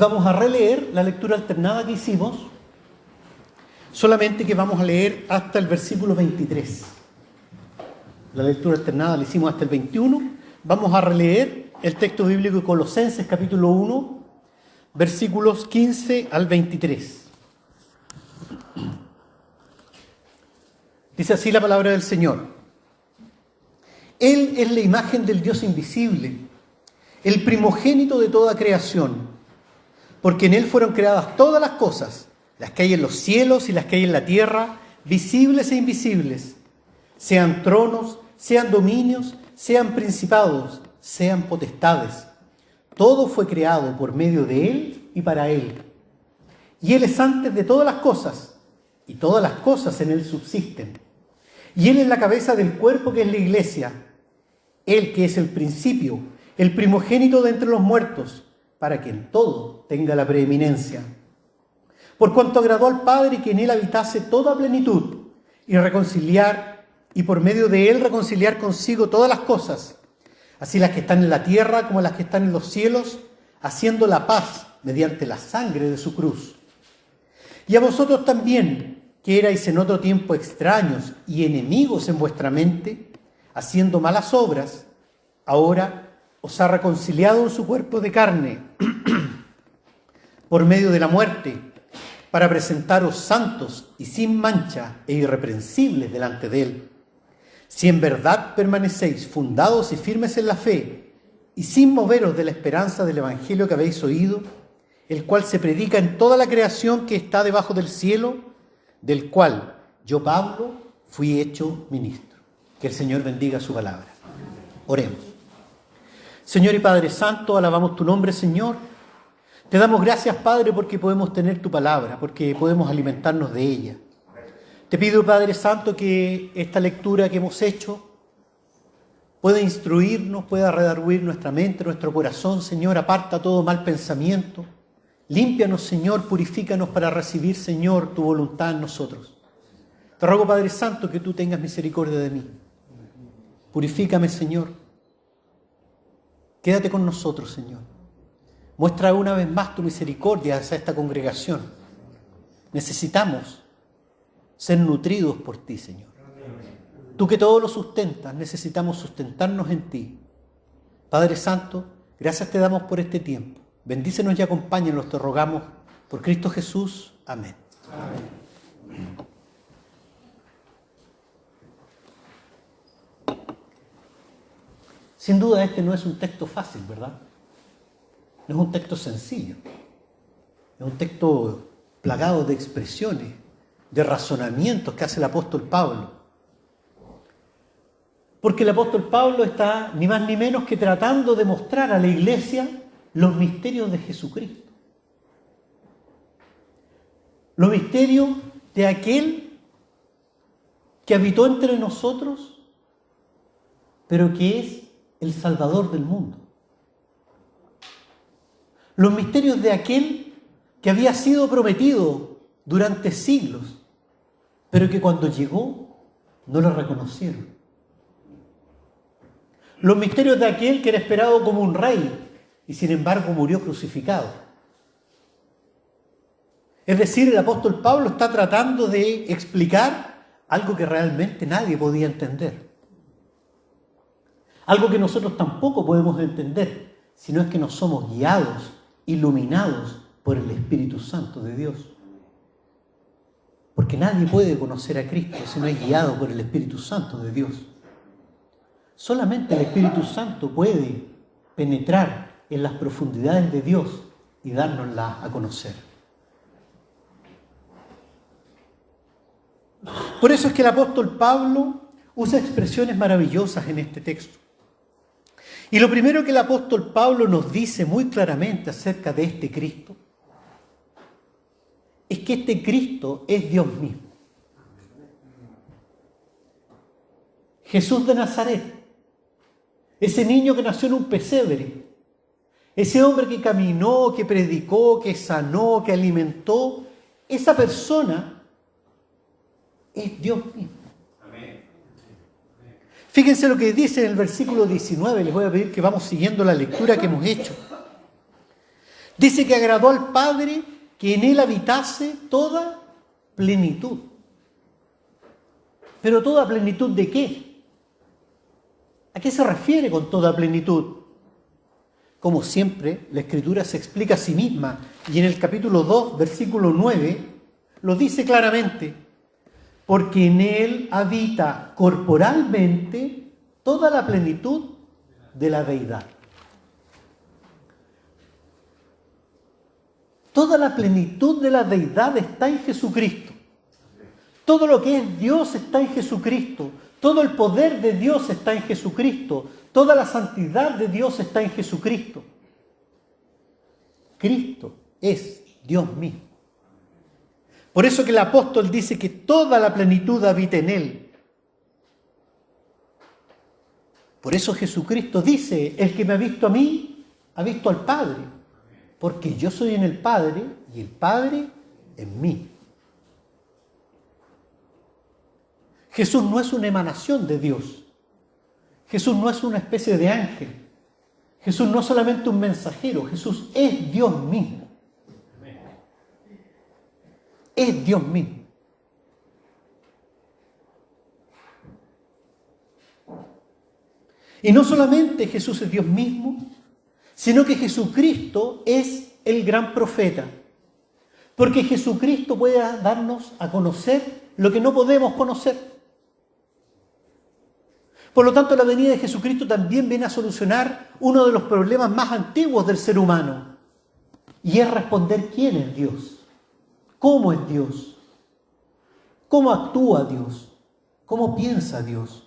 vamos a releer la lectura alternada que hicimos, solamente que vamos a leer hasta el versículo 23. La lectura alternada la hicimos hasta el 21. Vamos a releer el texto bíblico de Colosenses capítulo 1, versículos 15 al 23. Dice así la palabra del Señor. Él es la imagen del Dios invisible, el primogénito de toda creación, porque en Él fueron creadas todas las cosas, las que hay en los cielos y las que hay en la tierra, visibles e invisibles, sean tronos, sean dominios, sean principados, sean potestades. Todo fue creado por medio de Él y para Él. Y Él es antes de todas las cosas, y todas las cosas en Él subsisten. Y Él es la cabeza del cuerpo que es la iglesia, Él que es el principio, el primogénito de entre los muertos, para que en todo tenga la preeminencia. Por cuanto agradó al Padre que en Él habitase toda plenitud, y por medio de Él reconciliar consigo todas las cosas, así las que están en la tierra como las que están en los cielos, haciendo la paz mediante la sangre de su cruz. Y a vosotros también, que erais en otro tiempo extraños y enemigos en vuestra mente, haciendo malas obras, ahora os ha reconciliado en su cuerpo de carne, por medio de la muerte, para presentaros santos y sin mancha e irreprensibles delante de Él. Si en verdad permanecéis fundados y firmes en la fe, y sin moveros de la esperanza del Evangelio que habéis oído, el cual se predica en toda la creación que está debajo del cielo, del cual yo, Pablo, fui hecho ministro. Que el Señor bendiga su palabra. Oremos. Señor y Padre Santo, alabamos tu nombre, Señor. Te damos gracias, Padre, porque podemos tener tu palabra, porque podemos alimentarnos de ella. Te pido, Padre Santo, que esta lectura que hemos hecho pueda instruirnos, pueda redarguir nuestra mente, nuestro corazón, Señor. Aparta todo mal pensamiento. Límpianos, Señor, purifícanos para recibir, Señor, tu voluntad en nosotros. Te ruego, Padre Santo, que tú tengas misericordia de mí. Purifícame, Señor. Quédate con nosotros, Señor. Muestra una vez más tu misericordia hacia esta congregación. Necesitamos ser nutridos por ti, Señor. Tú que todo lo sustentas, necesitamos sustentarnos en ti. Padre Santo, gracias te damos por este tiempo. Bendícenos y acompáñanos, te rogamos, por Cristo Jesús. Amén. Amén. Sin duda este no es un texto fácil, ¿verdad? No es un texto sencillo. Es un texto plagado de expresiones, de razonamientos que hace el apóstol Pablo. Porque el apóstol Pablo está ni más ni menos que tratando de mostrar a la iglesia los misterios de Jesucristo. Los misterios de aquel que habitó entre nosotros, pero que es el Salvador del mundo. Los misterios de aquel que había sido prometido durante siglos, pero que cuando llegó no lo reconocieron. Los misterios de aquel que era esperado como un rey y sin embargo murió crucificado. Es decir, el apóstol Pablo está tratando de explicar algo que realmente nadie podía entender. Algo que nosotros tampoco podemos entender, sino es que no somos guiados, iluminados por el Espíritu Santo de Dios. Porque nadie puede conocer a Cristo si no es guiado por el Espíritu Santo de Dios. Solamente el Espíritu Santo puede penetrar en las profundidades de Dios y dárnoslas a conocer. Por eso es que el apóstol Pablo usa expresiones maravillosas en este texto. Y lo primero que el apóstol Pablo nos dice muy claramente acerca de este Cristo es que este Cristo es Dios mismo. Jesús de Nazaret, ese niño que nació en un pesebre, ese hombre que caminó, que predicó, que sanó, que alimentó, esa persona es Dios mismo. Fíjense lo que dice en el versículo 19, les voy a pedir que vamos siguiendo la lectura que hemos hecho. Dice que agradó al Padre que en Él habitase toda plenitud. ¿Pero toda plenitud de qué? ¿A qué se refiere con toda plenitud? Como siempre, la Escritura se explica a sí misma y en el capítulo 2, versículo 9, lo dice claramente: porque en Él habita corporalmente toda la plenitud de la deidad. Toda la plenitud de la deidad está en Jesucristo. Todo lo que es Dios está en Jesucristo. Todo el poder de Dios está en Jesucristo. Toda la santidad de Dios está en Jesucristo. Cristo es Dios mismo. Por eso que el apóstol dice que toda la plenitud habita en Él. Por eso Jesucristo dice: el que me ha visto a mí, ha visto al Padre. Porque yo soy en el Padre y el Padre en mí. Jesús no es una emanación de Dios. Jesús no es una especie de ángel. Jesús no es solamente un mensajero. Jesús es Dios mismo. Es Dios mismo. Y no solamente Jesús es Dios mismo, sino que Jesucristo es el gran profeta. Porque Jesucristo puede darnos a conocer lo que no podemos conocer. Por lo tanto, la venida de Jesucristo también viene a solucionar uno de los problemas más antiguos del ser humano. Y es responder quién es Dios, cómo es Dios, cómo actúa Dios, cómo piensa Dios.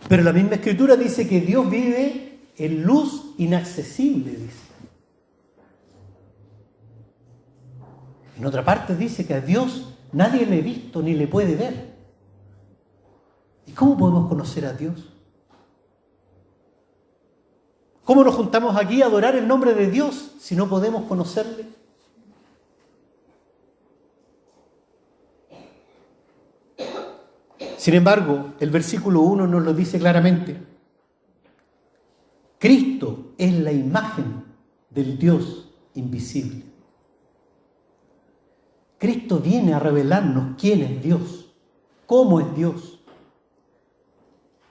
Pero la misma Escritura dice que Dios vive en luz inaccesible, dice. En otra parte dice que a Dios nadie le ha visto ni le puede ver. ¿Y cómo podemos conocer a Dios? ¿Cómo nos juntamos aquí a adorar el nombre de Dios si no podemos conocerle? Sin embargo, el versículo 1 nos lo dice claramente. Cristo es la imagen del Dios invisible. Cristo viene a revelarnos quién es Dios, cómo es Dios.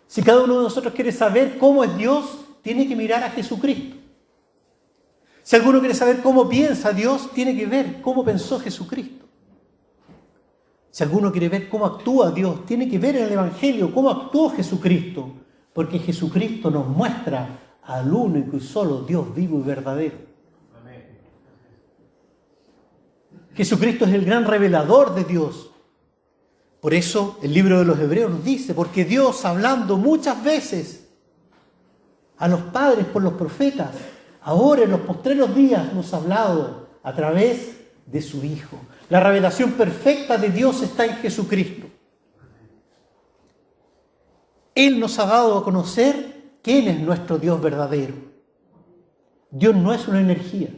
Si cada uno de nosotros quiere saber cómo es Dios, tiene que mirar a Jesucristo. Si alguno quiere saber cómo piensa Dios, tiene que ver cómo pensó Jesucristo. Si alguno quiere ver cómo actúa Dios, tiene que ver en el Evangelio cómo actuó Jesucristo, porque Jesucristo nos muestra al único y solo Dios vivo y verdadero. Amén. Jesucristo es el gran revelador de Dios. Por eso el libro de los Hebreos nos dice: porque Dios, hablando muchas veces a los padres por los profetas, ahora en los postreros días nos ha hablado a través de su Hijo. La revelación perfecta de Dios está en Jesucristo. Él nos ha dado a conocer quién es nuestro Dios verdadero. Dios no es una energía.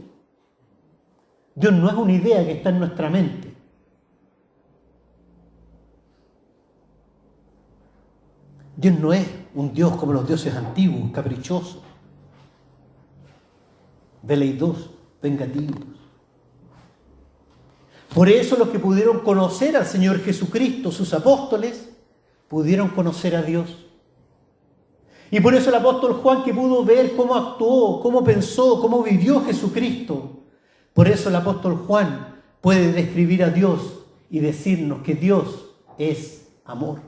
Dios no es una idea que está en nuestra mente. Dios no es un Dios como los dioses antiguos, caprichosos, veleidosos, vengativos. Por eso los que pudieron conocer al Señor Jesucristo, sus apóstoles, pudieron conocer a Dios. Y por eso el apóstol Juan, que pudo ver cómo actuó, cómo pensó, cómo vivió Jesucristo, por eso el apóstol Juan puede describir a Dios y decirnos que Dios es amor.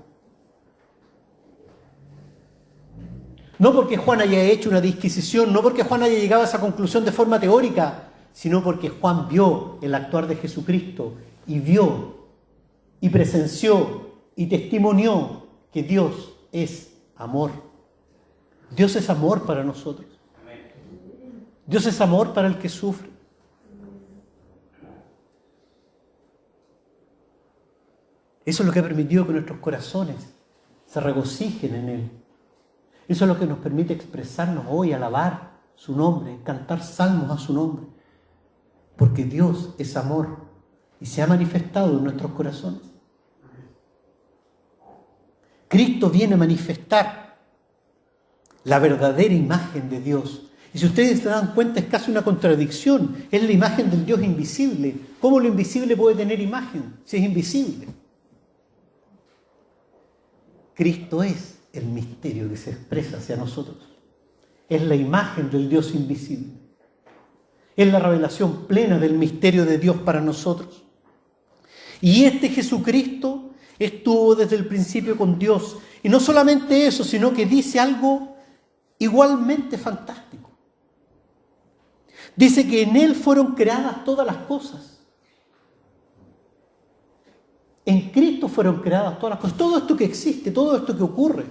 No porque Juan haya hecho una disquisición, no porque Juan haya llegado a esa conclusión de forma teórica, sino porque Juan vio el actuar de Jesucristo y vio y presenció y testimonió que Dios es amor. Dios es amor para nosotros. Dios es amor para el que sufre. Eso es lo que ha permitido que nuestros corazones se regocijen en Él. Eso es lo que nos permite expresarnos hoy, alabar su nombre, cantar salmos a su nombre. Porque Dios es amor y se ha manifestado en nuestros corazones. Cristo viene a manifestar la verdadera imagen de Dios. Y si ustedes se dan cuenta, es casi una contradicción. Es la imagen del Dios invisible. ¿Cómo lo invisible puede tener imagen si es invisible? Cristo es el misterio que se expresa hacia nosotros. Es la imagen del Dios invisible. Es la revelación plena del misterio de Dios para nosotros. Y este Jesucristo estuvo desde el principio con Dios. Y no solamente eso, sino que dice algo igualmente fantástico. Dice que en Él fueron creadas todas las cosas. En Cristo fueron creadas todas las cosas. Todo esto que existe, todo esto que ocurre,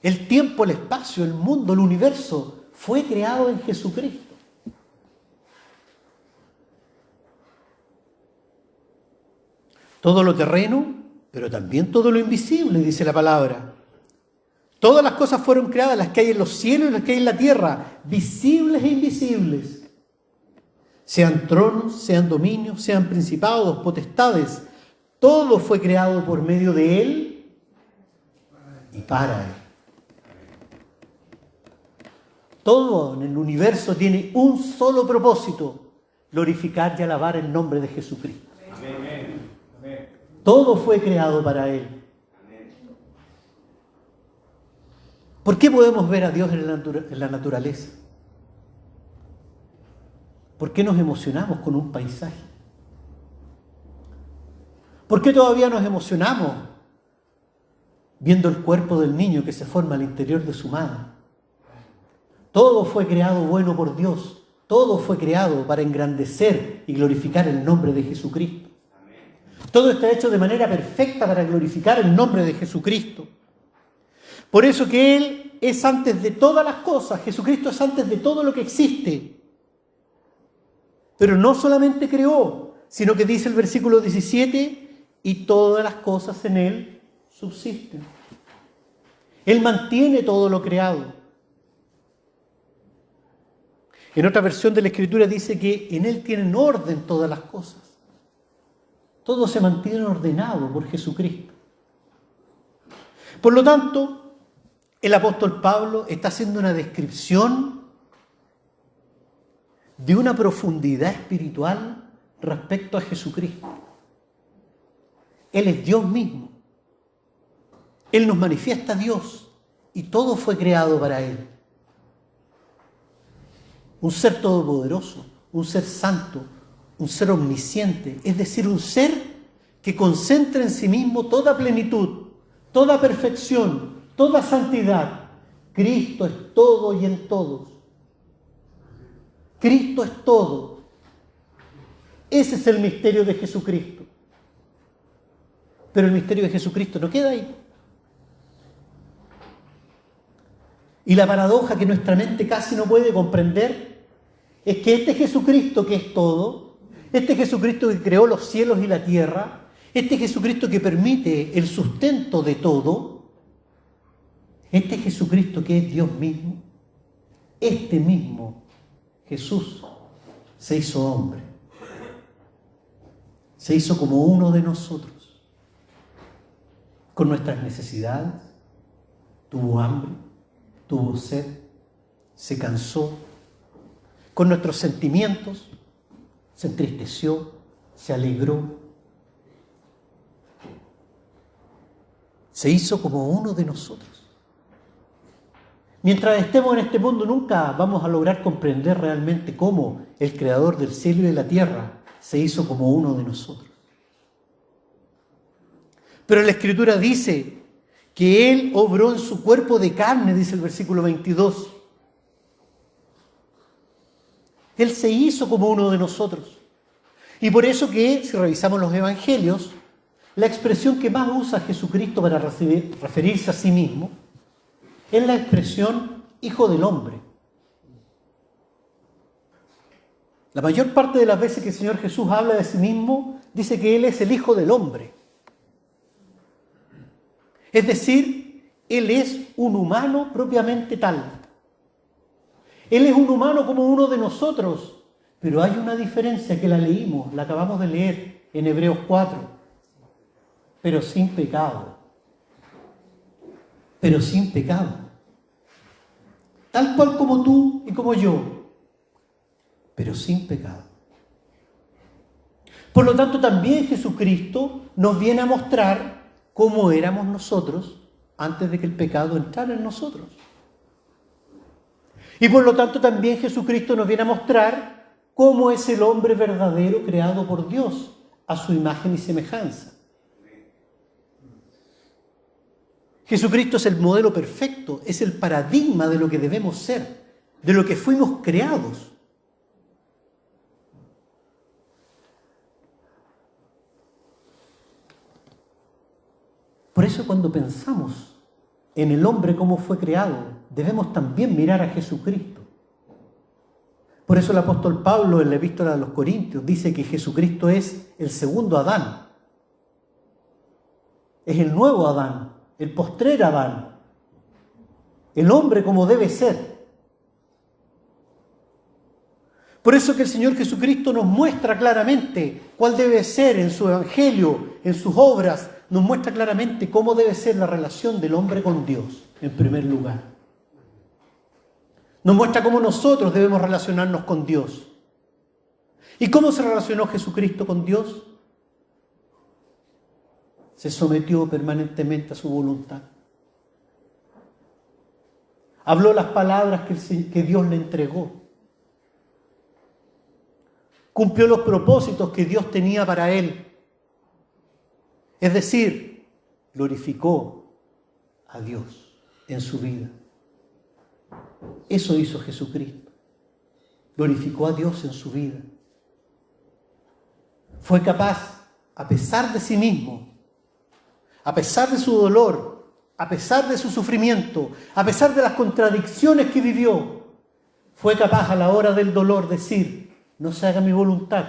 el tiempo, el espacio, el mundo, el universo, fue creado en Jesucristo. Todo lo terreno, pero también todo lo invisible, dice la palabra. Todas las cosas fueron creadas, las que hay en los cielos y las que hay en la tierra, visibles e invisibles. Sean tronos, sean dominios, sean principados, potestades. Todo fue creado por medio de Él y para Él. Todo en el universo tiene un solo propósito: glorificar y alabar el nombre de Jesucristo. Amén. Todo fue creado para Él. ¿Por qué podemos ver a Dios en la naturaleza? ¿Por qué nos emocionamos con un paisaje? ¿Por qué todavía nos emocionamos viendo el cuerpo del niño que se forma al interior de su madre? Todo fue creado bueno por Dios. Todo fue creado para engrandecer y glorificar el nombre de Jesucristo. Todo está hecho de manera perfecta para glorificar el nombre de Jesucristo. Por eso que Él es antes de todas las cosas. Jesucristo es antes de todo lo que existe. Pero no solamente creó, sino que dice el versículo 17, y todas las cosas en Él subsisten. Él mantiene todo lo creado. En otra versión de la Escritura dice que en Él tienen orden todas las cosas. Todo se mantiene ordenado por Jesucristo. Por lo tanto, el apóstol Pablo está haciendo una descripción de una profundidad espiritual respecto a Jesucristo. Él es Dios mismo. Él nos manifiesta a Dios y todo fue creado para Él. Un ser todopoderoso, un ser santo, un ser omnisciente, es decir, un ser que concentra en sí mismo toda plenitud, toda perfección, toda santidad. Cristo es todo y en todos. Cristo es todo. Ese es el misterio de Jesucristo. Pero el misterio de Jesucristo no queda ahí. Y la paradoja que nuestra mente casi no puede comprender es que este Jesucristo que es todo, este Jesucristo que creó los cielos y la tierra, este Jesucristo que permite el sustento de todo, este Jesucristo que es Dios mismo, este mismo Jesús se hizo hombre. Se hizo como uno de nosotros, con nuestras necesidades, tuvo hambre, tuvo sed, se cansó, con nuestros sentimientos, se entristeció, se alegró. Se hizo como uno de nosotros. Mientras estemos en este mundo nunca vamos a lograr comprender realmente cómo el Creador del cielo y de la tierra se hizo como uno de nosotros. Pero la Escritura dice que Él obró en su cuerpo de carne, dice el versículo 22. Él se hizo como uno de nosotros. Y por eso que, si revisamos los evangelios, la expresión que más usa Jesucristo para referirse a sí mismo es la expresión Hijo del Hombre. La mayor parte de las veces que el Señor Jesús habla de sí mismo, dice que Él es el Hijo del Hombre. Es decir, Él es un humano propiamente tal. Él es un humano como uno de nosotros, pero hay una diferencia que la leímos, la acabamos de leer en Hebreos 4. Pero sin pecado. Pero sin pecado. tal cual como tú y como yo, pero sin pecado. Por lo tanto, también Jesucristo nos viene a mostrar cómo éramos nosotros antes de que el pecado entrara en nosotros. Y por lo tanto, también Jesucristo nos viene a mostrar cómo es el hombre verdadero creado por Dios, a su imagen y semejanza. Jesucristo es el modelo perfecto, es el paradigma de lo que debemos ser, de lo que fuimos creados. Por eso cuando pensamos en el hombre como fue creado, debemos también mirar a Jesucristo. Por eso el apóstol Pablo en la epístola a los Corintios dice que Jesucristo es el segundo Adán. Es el nuevo Adán, el postrer Adán. El hombre como debe ser. Por eso que el Señor Jesucristo nos muestra claramente cuál debe ser en su evangelio, en sus obras, nos muestra claramente cómo debe ser la relación del hombre con Dios, en primer lugar. Nos muestra cómo nosotros debemos relacionarnos con Dios. ¿Y cómo se relacionó Jesucristo con Dios? Se sometió permanentemente a su voluntad. Habló las palabras que Dios le entregó. Cumplió los propósitos que Dios tenía para él. Es decir, glorificó a Dios en su vida. Eso hizo Jesucristo. Glorificó a Dios en su vida. Fue capaz, a pesar de sí mismo, a pesar de su dolor, a pesar de su sufrimiento, a pesar de las contradicciones que vivió, fue capaz a la hora del dolor decir: no se haga mi voluntad,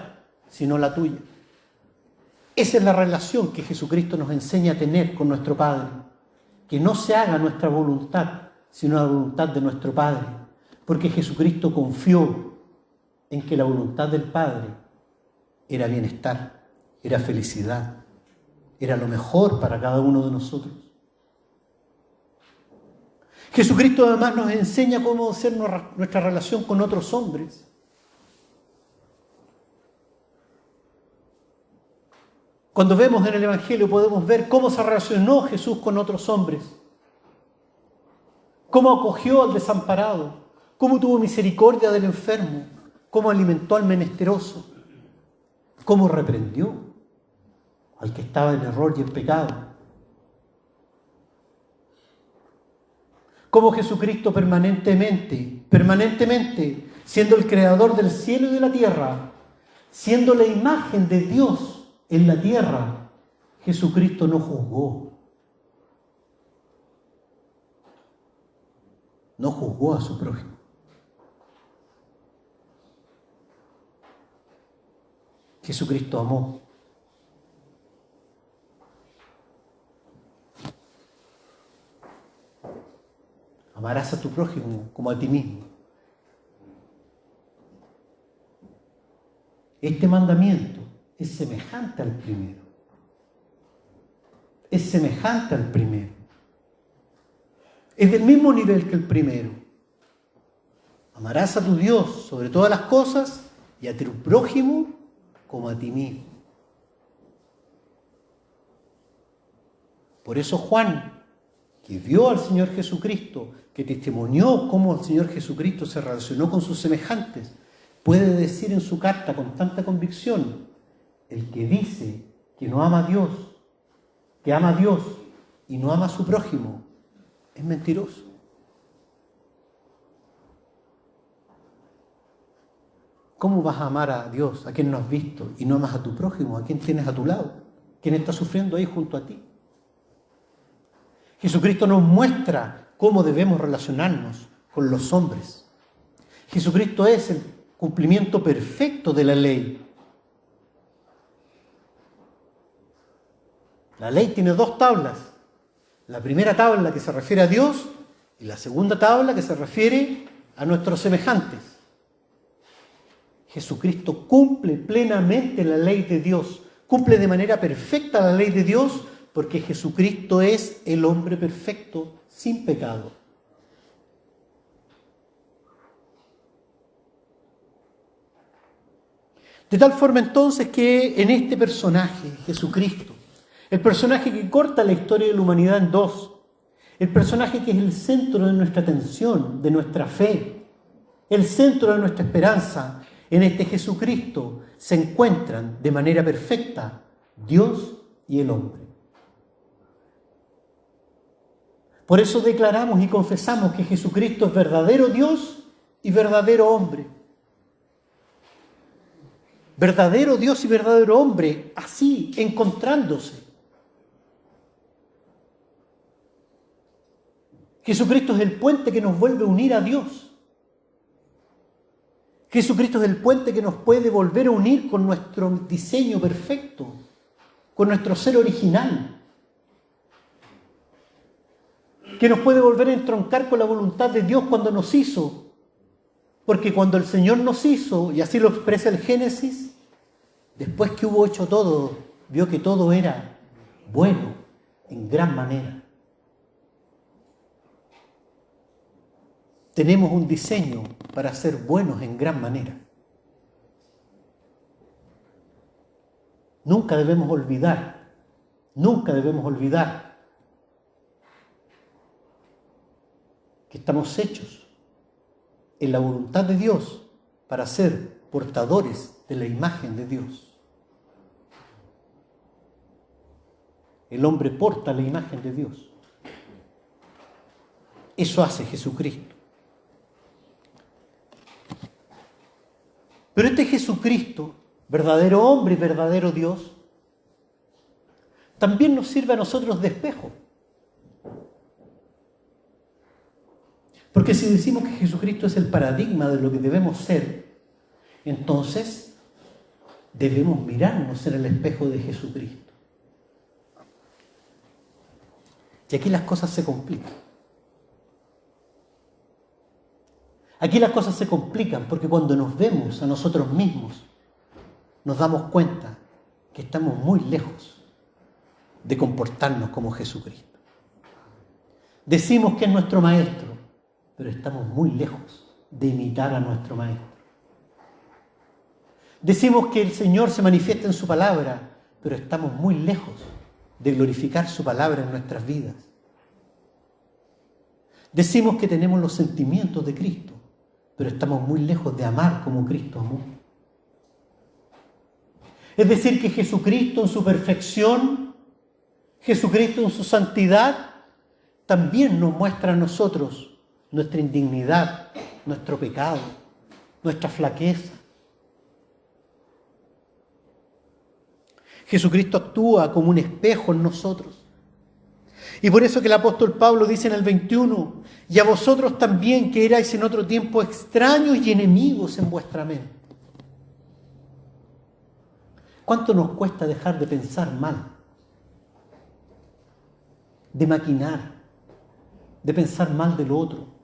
sino la tuya. Esa es la relación que Jesucristo nos enseña a tener con nuestro Padre. Que no se haga nuestra voluntad, sino la voluntad de nuestro Padre. Porque Jesucristo confió en que la voluntad del Padre era bienestar, era felicidad, era lo mejor para cada uno de nosotros. Jesucristo además nos enseña cómo ser nuestra relación con otros hombres. Cuando vemos en el Evangelio podemos ver cómo se relacionó Jesús con otros hombres, cómo acogió al desamparado, cómo tuvo misericordia del enfermo, cómo alimentó al menesteroso, cómo reprendió al que estaba en error y en pecado. Cómo Jesucristo permanentemente, siendo el creador del cielo y de la tierra, siendo la imagen de Dios en la tierra, Jesucristo no juzgó. No juzgó a su prójimo. Jesucristo amó. Amarás a tu prójimo como a ti mismo. Este mandamiento es semejante al primero. Es semejante al primero. Es del mismo nivel que el primero. Amarás a tu Dios sobre todas las cosas y a tu prójimo como a ti mismo. Por eso Juan, que vio al Señor Jesucristo, que testimonió cómo el Señor Jesucristo se relacionó con sus semejantes, puede decir en su carta con tanta convicción: el que dice que no ama a Dios, que ama a Dios y no ama a su prójimo, es mentiroso. ¿Cómo vas a amar a Dios, a quien no has visto, y no amas a tu prójimo, a quien tienes a tu lado, quien está sufriendo ahí junto a ti? Jesucristo nos muestra cómo debemos relacionarnos con los hombres. Jesucristo es el cumplimiento perfecto de la ley. La ley tiene dos tablas. La primera tabla que se refiere a Dios y la segunda tabla que se refiere a nuestros semejantes. Jesucristo cumple plenamente la ley de Dios, cumple de manera perfecta la ley de Dios, porque Jesucristo es el hombre perfecto, sin pecado. De tal forma entonces que en este personaje, Jesucristo, el personaje que corta la historia de la humanidad en dos, el personaje que es el centro de nuestra atención, de nuestra fe, el centro de nuestra esperanza, en este Jesucristo se encuentran de manera perfecta Dios y el hombre. Por eso declaramos y confesamos que Jesucristo es verdadero Dios y verdadero hombre. Verdadero Dios y verdadero hombre, así, encontrándose. Jesucristo es el puente que nos vuelve a unir a Dios. Jesucristo es el puente que nos puede volver a unir con nuestro diseño perfecto, con nuestro ser original, que nos puede volver a entroncar con la voluntad de Dios cuando nos hizo. Porque cuando el Señor nos hizo, y así lo expresa el Génesis, después que hubo hecho todo, vio que todo era bueno en gran manera. Tenemos un diseño para ser buenos en gran manera. Nunca debemos olvidar que estamos hechos en la voluntad de Dios para ser portadores de la imagen de Dios. El hombre porta la imagen de Dios. Eso hace Jesucristo. Pero este Jesucristo, verdadero hombre y verdadero Dios, también nos sirve a nosotros de espejo. Porque si decimos que Jesucristo es el paradigma de lo que debemos ser, entonces debemos mirarnos en el espejo de Jesucristo. Y aquí las cosas se complican. Aquí las cosas se complican porque cuando nos vemos a nosotros mismos, nos damos cuenta que estamos muy lejos de comportarnos como Jesucristo. Decimos que es nuestro Maestro, pero estamos muy lejos de imitar a nuestro Maestro. Decimos que el Señor se manifiesta en su palabra, pero estamos muy lejos de glorificar su palabra en nuestras vidas. Decimos que tenemos los sentimientos de Cristo, pero estamos muy lejos de amar como Cristo amó. Es decir, que Jesucristo en su perfección, Jesucristo en su santidad, también nos muestra a nosotros nuestra indignidad, nuestro pecado, nuestra flaqueza. Jesucristo actúa como un espejo en nosotros. Y por eso que el apóstol Pablo dice en el 21, y a vosotros también que erais en otro tiempo extraños y enemigos en vuestra mente. ¿Cuánto nos cuesta dejar de pensar mal? De maquinar, de pensar mal del otro.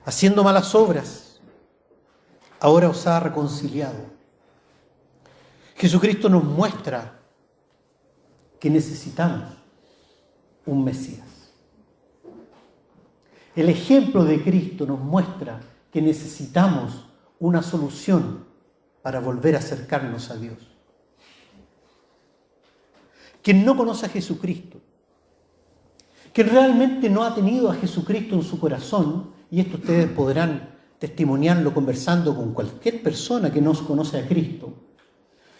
Haciendo malas obras, ahora os ha reconciliado. Jesucristo nos muestra que necesitamos un Mesías. El ejemplo de Cristo nos muestra que necesitamos una solución para volver a acercarnos a Dios. Quien no conoce a Jesucristo, quien realmente no ha tenido a Jesucristo en su corazón, y esto ustedes podrán testimoniarlo conversando con cualquier persona que no conoce a Cristo.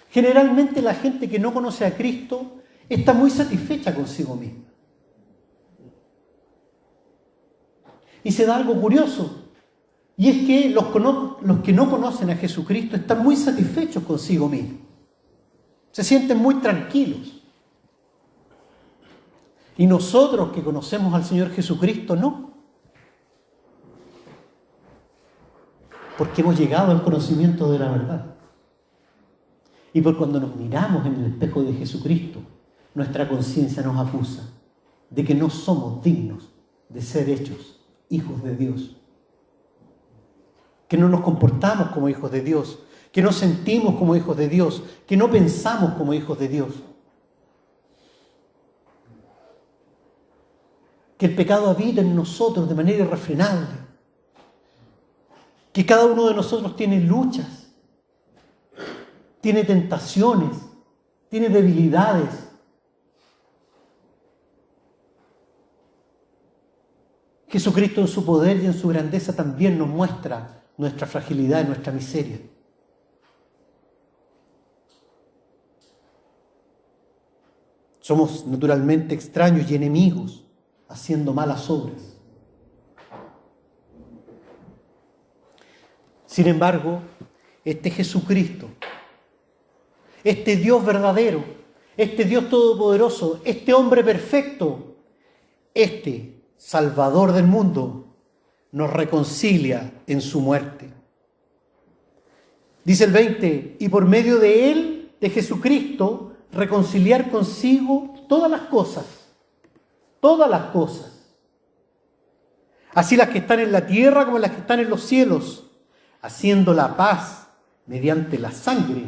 Generalmente la gente que no conoce a Cristo está muy satisfecha consigo misma. Y se da algo curioso, y es que los que no conocen a Jesucristo están muy satisfechos consigo mismos. Se sienten muy tranquilos. Y nosotros que conocemos al Señor Jesucristo, no. Porque hemos llegado al conocimiento de la verdad. Y por cuando nos miramos en el espejo de Jesucristo, nuestra conciencia nos acusa de que no somos dignos de ser hechos hijos de Dios. Que no nos comportamos como hijos de Dios, que no sentimos como hijos de Dios, que no pensamos como hijos de Dios. que el pecado habita en nosotros de manera irrefrenable, que cada uno de nosotros tiene luchas, tiene tentaciones, tiene debilidades. Jesucristo en su poder y en su grandeza también nos muestra nuestra fragilidad y nuestra miseria. Somos naturalmente extraños y enemigos, haciendo malas obras. Sin embargo, este Jesucristo, este Dios verdadero, este Dios todopoderoso, este hombre perfecto, este Salvador del mundo, nos reconcilia en su muerte. Dice el 20, y por medio de Él, de Jesucristo, reconciliar consigo todas las cosas, así las que están en la tierra como las que están en los cielos, haciendo la paz mediante la sangre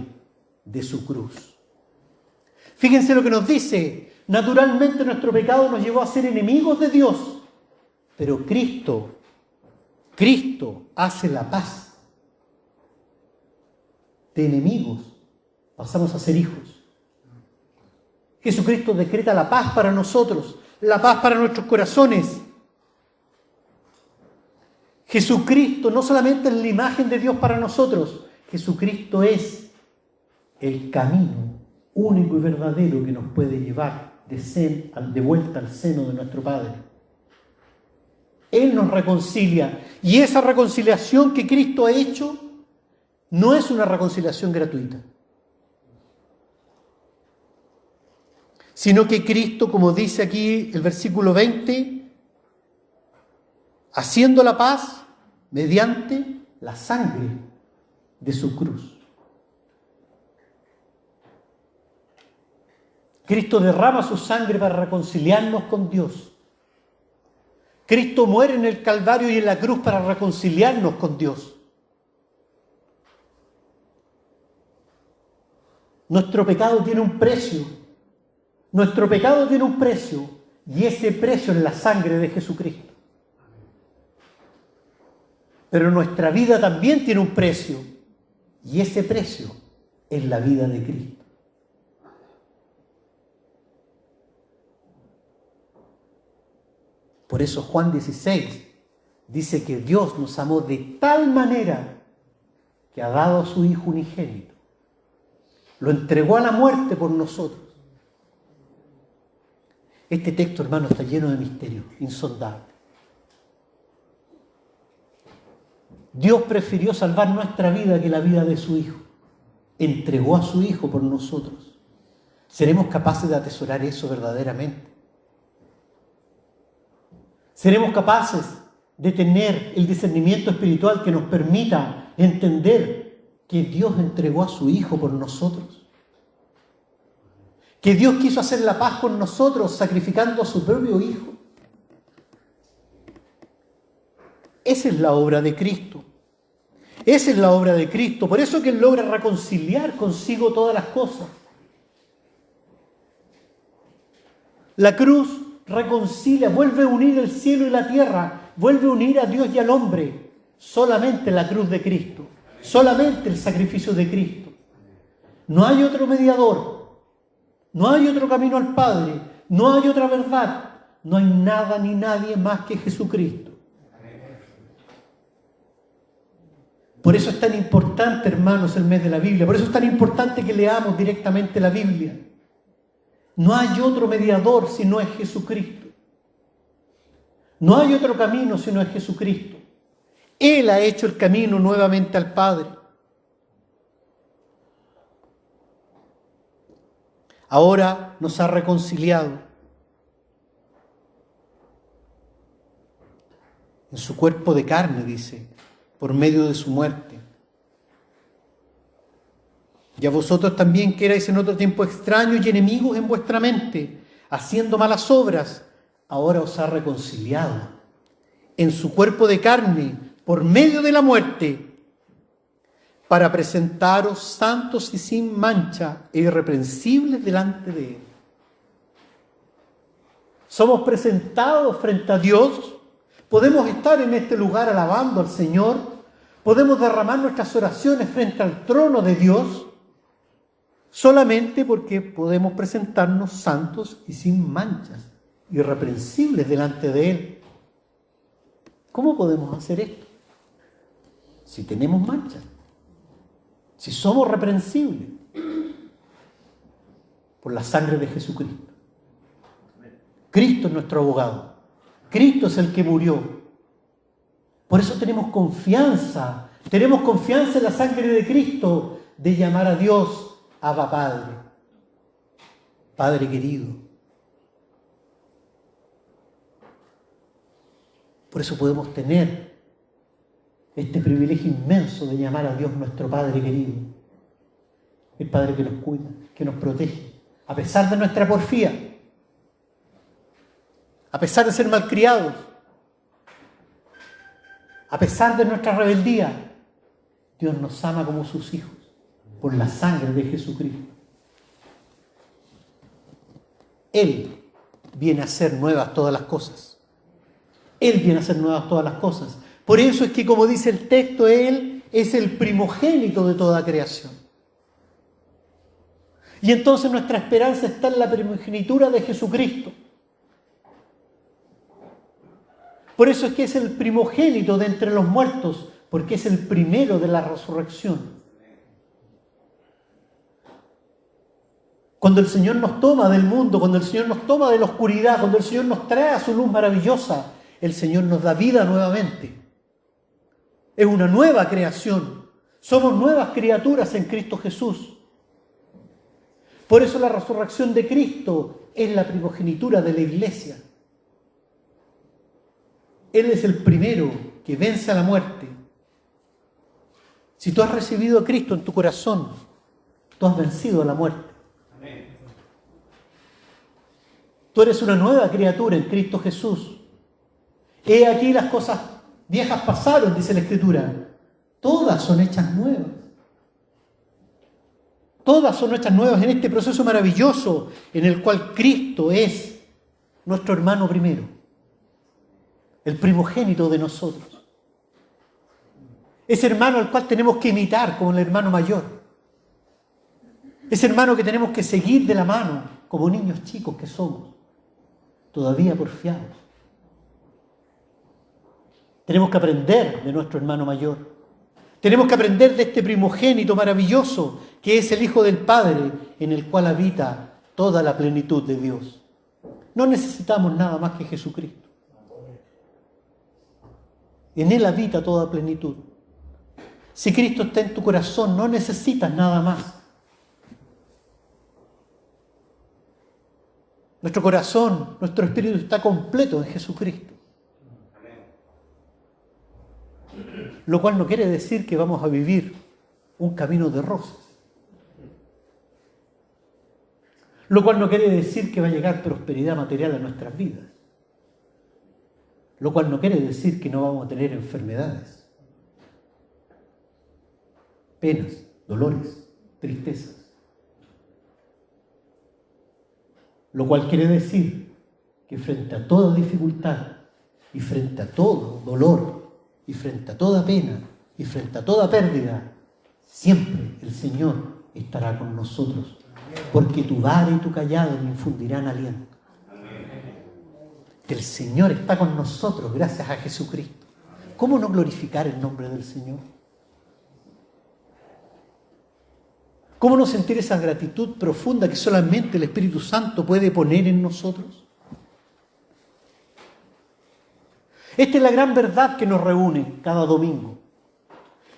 de su cruz. Fíjense lo que nos dice: naturalmente nuestro pecado nos llevó a ser enemigos de Dios, pero Cristo hace la paz. De enemigos pasamos a ser hijos. Jesucristo decreta la paz para nosotros, la paz para nuestros corazones. Jesucristo no solamente es la imagen de Dios para nosotros, Jesucristo es el camino único y verdadero que nos puede llevar de vuelta al seno de nuestro Padre. Él nos reconcilia, y esa reconciliación que Cristo ha hecho no es una reconciliación gratuita, sino que Cristo, como dice aquí el versículo 20, haciendo la paz mediante la sangre de su cruz. Cristo derrama su sangre para reconciliarnos con Dios. Cristo muere en el Calvario y en la cruz para reconciliarnos con Dios. Nuestro pecado tiene un precio. Nuestro pecado tiene un precio, y ese precio es la sangre de Jesucristo. Pero nuestra vida también tiene un precio, y ese precio es la vida de Cristo. Por eso Juan 16 dice que Dios nos amó de tal manera que ha dado a su Hijo unigénito. Lo entregó a la muerte por nosotros. Este texto, hermano, está lleno de misterios insondables. Dios prefirió salvar nuestra vida que la vida de su Hijo. Entregó a su Hijo por nosotros. ¿Seremos capaces de atesorar eso verdaderamente? ¿Seremos capaces de tener el discernimiento espiritual que nos permita entender que Dios entregó a su Hijo por nosotros? Que Dios quiso hacer la paz con nosotros sacrificando a su propio Hijo. Esa es la obra de Cristo. Esa es la obra de Cristo. Por eso que Él logra reconciliar consigo todas las cosas. La cruz reconcilia, vuelve a unir el cielo y la tierra, vuelve a unir a Dios y al hombre. Solamente la cruz de Cristo, solamente el sacrificio de Cristo. No hay otro mediador. No hay otro camino al Padre, no hay otra verdad, no hay nada ni nadie más que Jesucristo. Por eso es tan importante, hermanos, el mes de la Biblia, por eso es tan importante que leamos directamente la Biblia. No hay otro mediador si no es Jesucristo. No hay otro camino si no es Jesucristo. Él ha hecho el camino nuevamente al Padre. Ahora nos ha reconciliado en su cuerpo de carne, dice, por medio de su muerte. Y a vosotros también, que erais en otro tiempo extraños y enemigos en vuestra mente, haciendo malas obras, ahora os ha reconciliado en su cuerpo de carne por medio de la muerte, para presentaros santos y sin mancha e irreprensibles delante de Él. somos presentados frente a Dios, podemos estar en este lugar alabando al Señor, podemos derramar nuestras oraciones frente al trono de Dios, solamente porque podemos presentarnos santos y sin manchas, irreprensibles delante de Él. ¿Cómo podemos hacer esto? Si tenemos manchas, si somos reprensibles por la sangre de Jesucristo. Cristo es nuestro abogado. Cristo es el que murió. Por eso tenemos confianza en la sangre de Cristo de llamar a Dios Abba Padre, Padre querido. Por eso podemos tener este privilegio inmenso de llamar a Dios nuestro Padre querido, el Padre que nos cuida, que nos protege, a pesar de nuestra porfía, a pesar de ser malcriados, a pesar de nuestra rebeldía. Dios nos ama como sus hijos por la sangre de Jesucristo. Él viene a hacer nuevas todas las cosas. Él viene a hacer nuevas todas las cosas. Por eso es que, como dice el texto, Él es el primogénito de toda creación. Y entonces nuestra esperanza está en la primogenitura de Jesucristo. Por eso es que es el primogénito de entre los muertos, porque es el primero de la resurrección. Cuando el Señor nos toma del mundo, cuando el Señor nos toma de la oscuridad, cuando el Señor nos trae a su luz maravillosa, el Señor nos da vida nuevamente. Es una nueva creación. Somos nuevas criaturas en Cristo Jesús. Por eso la resurrección de Cristo es la primogenitura de la iglesia. Él es el primero que vence a la muerte. Si tú has recibido a Cristo en tu corazón, tú has vencido a la muerte. Tú eres una nueva criatura en Cristo Jesús. He aquí las cosas viejas pasaron, dice la Escritura. Todas son hechas nuevas. Todas son hechas nuevas en este proceso maravilloso en el cual Cristo es nuestro hermano primero, el primogénito de nosotros. Ese hermano al cual tenemos que imitar como el hermano mayor. Ese hermano que tenemos que seguir de la mano como niños chicos que somos, todavía porfiados. Tenemos que aprender de nuestro hermano mayor. Tenemos que aprender de este primogénito maravilloso que es el Hijo del Padre, en el cual habita toda la plenitud de Dios. No necesitamos nada más que Jesucristo. En Él habita toda plenitud. Si Cristo está en tu corazón, no necesitas nada más. Nuestro corazón, nuestro espíritu está completo en Jesucristo. Lo cual no quiere decir que vamos a vivir un camino de rosas. Lo cual no quiere decir que va a llegar prosperidad material a nuestras vidas. Lo cual no quiere decir que no vamos a tener enfermedades, penas, dolores, tristezas. Lo cual quiere decir que frente a toda dificultad y frente a todo dolor y frente a toda pena y frente a toda pérdida, siempre el Señor estará con nosotros, porque tu vara y tu cayado me infundirán aliento. El Señor está con nosotros gracias a Jesucristo. ¿Cómo no glorificar el nombre del Señor? ¿Cómo no sentir esa gratitud profunda que solamente el Espíritu Santo puede poner en nosotros? Esta es la gran verdad que nos reúne cada domingo.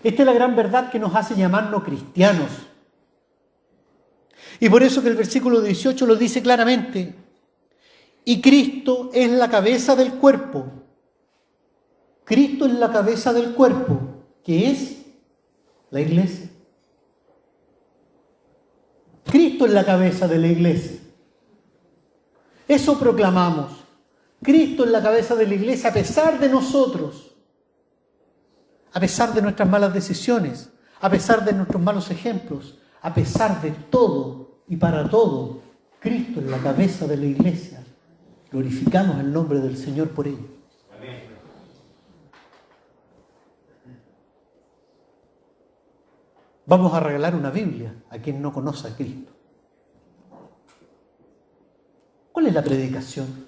Esta es la gran verdad que nos hace llamarnos cristianos. Y por eso que el versículo 18 lo dice claramente. Y Cristo es la cabeza del cuerpo. Cristo es la cabeza del cuerpo, que es la iglesia. Cristo es la cabeza de la iglesia. Eso proclamamos. Cristo es la cabeza de la iglesia a pesar de nosotros, a pesar de nuestras malas decisiones, a pesar de nuestros malos ejemplos, a pesar de todo y para todo. Cristo es la cabeza de la iglesia. Glorificamos el nombre del Señor por ello. Vamos a regalar una Biblia a quien no conoce a Cristo. ¿Cuál es la predicación?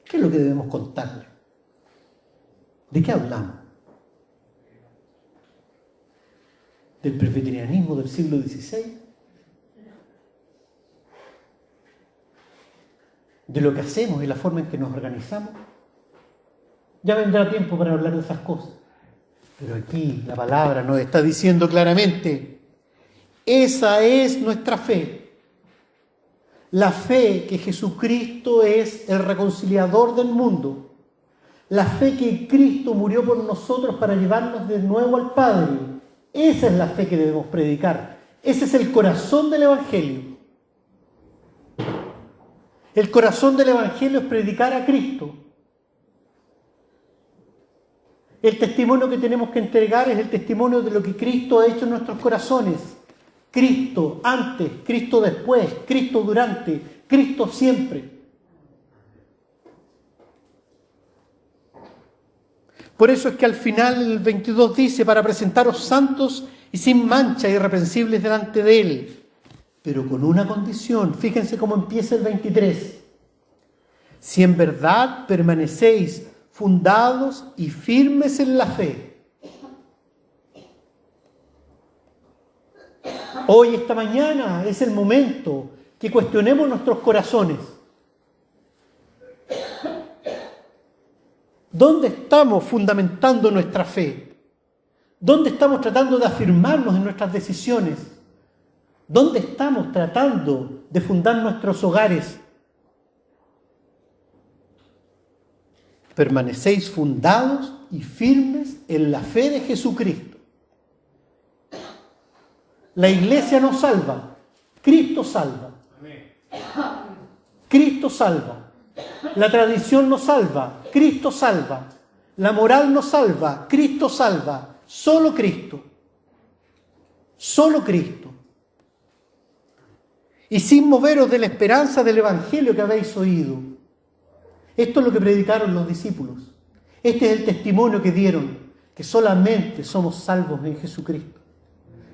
¿Qué es lo que debemos contarle? ¿De qué hablamos? ¿Del presbiterianismo del siglo XVI? ¿De lo que hacemos y la forma en que nos organizamos? Ya vendrá tiempo para hablar de esas cosas. Pero aquí la palabra nos está diciendo claramente, esa es nuestra fe. La fe que Jesucristo es el reconciliador del mundo. La fe que Cristo murió por nosotros para llevarnos de nuevo al Padre. Esa es la fe que debemos predicar. Ese es el corazón del Evangelio. El corazón del Evangelio es predicar a Cristo. El testimonio que tenemos que entregar es el testimonio de lo que Cristo ha hecho en nuestros corazones. Cristo antes, Cristo después, Cristo durante, Cristo siempre. Por eso es que al final el 22 dice, para presentaros santos y sin mancha, irreprensibles delante de Él. Pero con una condición, fíjense cómo empieza el 23. Si en verdad permanecéis fundados y firmes en la fe. Hoy, esta mañana, es el momento que cuestionemos nuestros corazones. ¿Dónde estamos fundamentando nuestra fe? ¿Dónde estamos tratando de afirmarnos en nuestras decisiones? ¿Dónde estamos tratando de fundar nuestros hogares? Permanecéis fundados y firmes en la fe de Jesucristo. La iglesia no salva, Cristo salva. Cristo salva. La tradición no salva, Cristo salva. La moral no salva, Cristo salva. Solo Cristo. Solo Cristo. Y sin moveros de la esperanza del Evangelio que habéis oído. Esto es lo que predicaron los discípulos. Este es el testimonio que dieron, que solamente somos salvos en Jesucristo.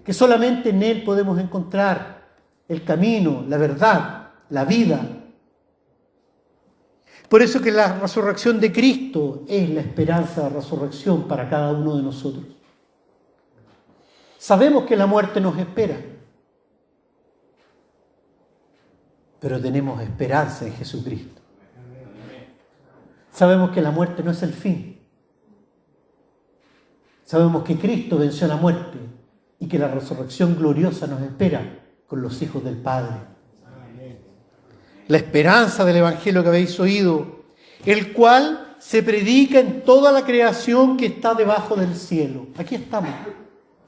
Que solamente en Él podemos encontrar el camino, la verdad, la vida. Por eso que la resurrección de Cristo es la esperanza de resurrección para cada uno de nosotros. Sabemos que la muerte nos espera, pero tenemos esperanza en Jesucristo. Sabemos que la muerte no es el fin. Sabemos que Cristo venció la muerte y que la resurrección gloriosa nos espera con los hijos del Padre. La esperanza del Evangelio que habéis oído, el cual se predica en toda la creación que está debajo del cielo. Aquí estamos.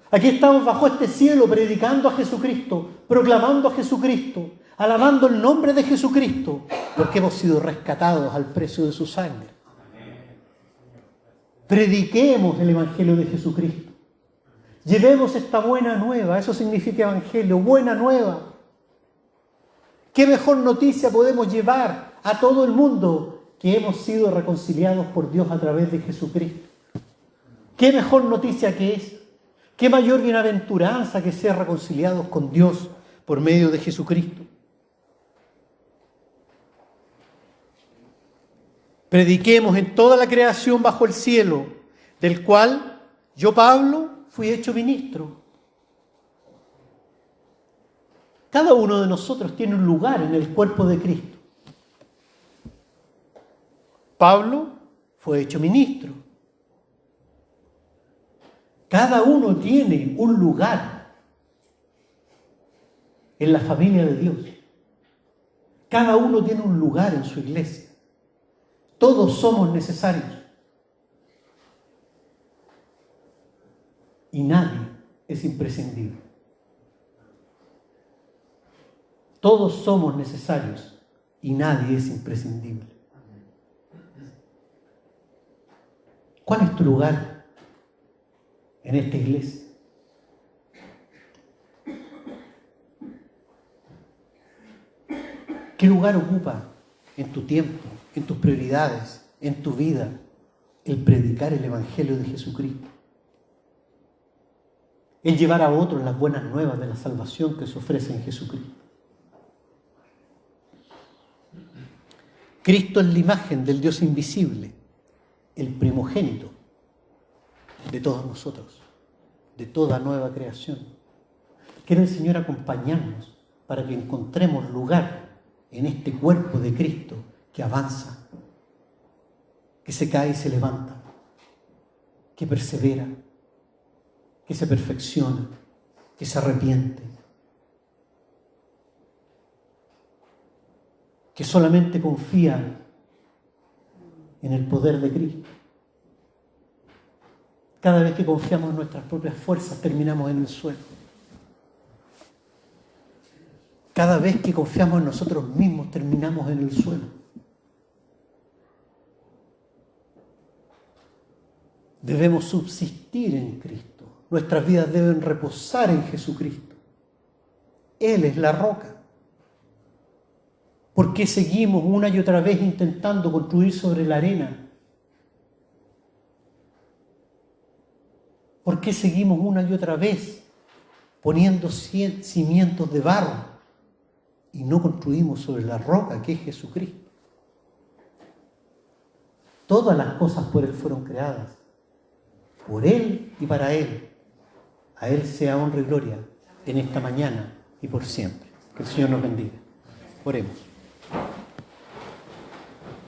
Aquí estamos bajo este cielo predicando a Jesucristo, proclamando a Jesucristo, alabando el nombre de Jesucristo, porque hemos sido rescatados al precio de su sangre. Prediquemos el Evangelio de Jesucristo. Llevemos esta buena nueva, eso significa Evangelio, buena nueva. ¿Qué mejor noticia podemos llevar a todo el mundo que hemos sido reconciliados por Dios a través de Jesucristo? ¿Qué mejor noticia que es? ¿Qué mayor bienaventuranza que ser reconciliados con Dios por medio de Jesucristo? Prediquemos en toda la creación bajo el cielo, del cual yo, Pablo, fui hecho ministro. Cada uno de nosotros tiene un lugar en el cuerpo de Cristo. Pablo fue hecho ministro. Cada uno tiene un lugar en la familia de Dios. Cada uno tiene un lugar en su iglesia. Todos somos necesarios. Y nadie es imprescindible. Todos somos necesarios y nadie es imprescindible. ¿Cuál es tu lugar en esta iglesia? ¿Qué lugar ocupa en tu tiempo, en tus prioridades, en tu vida, el predicar el Evangelio de Jesucristo? El llevar a otros las buenas nuevas de la salvación que se ofrece en Jesucristo. Cristo es la imagen del Dios invisible, el primogénito de todos nosotros, de toda nueva creación. Quiere el Señor acompañarnos para que encontremos lugar en este cuerpo de Cristo que avanza, que se cae y se levanta, que persevera, que se perfecciona, que se arrepiente, que solamente confía en el poder de Cristo. Cada vez que confiamos en nuestras propias fuerzas, terminamos en el suelo. Cada vez que confiamos en nosotros mismos, terminamos en el suelo. Debemos subsistir en Cristo. Nuestras vidas deben reposar en Jesucristo. Él es la roca. ¿Por qué seguimos una y otra vez intentando construir sobre la arena? ¿Por qué seguimos una y otra vez poniendo cimientos de barro y no construimos sobre la roca que es Jesucristo? Todas las cosas por Él fueron creadas, por Él y para Él. A Él sea honra y gloria en esta mañana y por siempre. Que el Señor nos bendiga. Oremos.